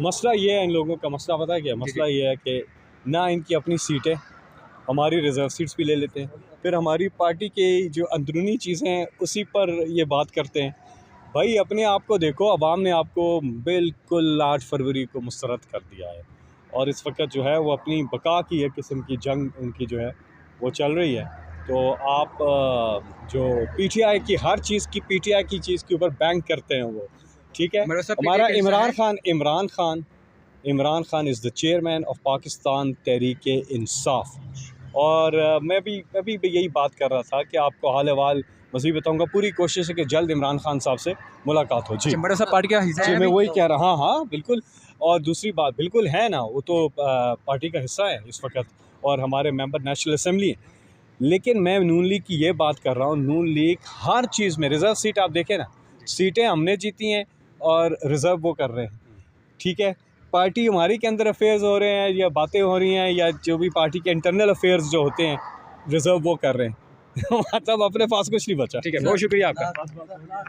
मसला ये है इन लोगों का, मसला पता है क्या मसला ये है कि ना इनकी अपनी सीटें, हमारी रिज़र्व सीट्स भी ले लेते हैं, फिर हमारी पार्टी के जो अंदरूनी चीज़ें हैं उसी पर ये बात करते हैं। भाई अपने आप को देखो, अवाम ने आपको बिल्कुल 8 फरवरी को मुस्तरद कर दिया है और इस वक्त जो है वो अपनी बका की एक किस्म की जंग उनकी जो है वो चल रही है। तो आप जो पीटीआई की हर चीज़ की पीटीआई की चीज़ के ऊपर बैंक करते हैं वो, ठीक है। हमारा Imran Khan is the chairman of Pakistan Tehreek Insaf. और मैं भी यही बात कर रहा था कि आपको हाल अहवाल मज़ीद बताऊंगा। पूरी कोशिश है कि जल्द इमरान खान साहब से मुलाकात हो। जी पार्टी का हिस्सा जी, है मैं वही कह रहा, हाँ बिल्कुल। और दूसरी बात बिल्कुल है ना, वो तो पार्टी का हिस्सा है इस वक्त और हमारे मेंबर नेशनल असम्बली हैं। लेकिन मैं नून लीग की ये बात कर रहा हूँ, नून लीग हर चीज़ में रिज़र्व सीट आप देखें ना, सीटें हमने जीती हैं और रिज़र्व वो कर रहे हैं, ठीक है। पार्टी हमारी के अंदर अफेयर्स हो रहे हैं या बातें हो रही हैं या जो भी पार्टी के इंटरनल अफेयर्स जो होते हैं रिज़र्व वो कर रहे हैं मतलब अपने पास कुछ नहीं बचा। ठीक है, बहुत शुक्रिया आपका।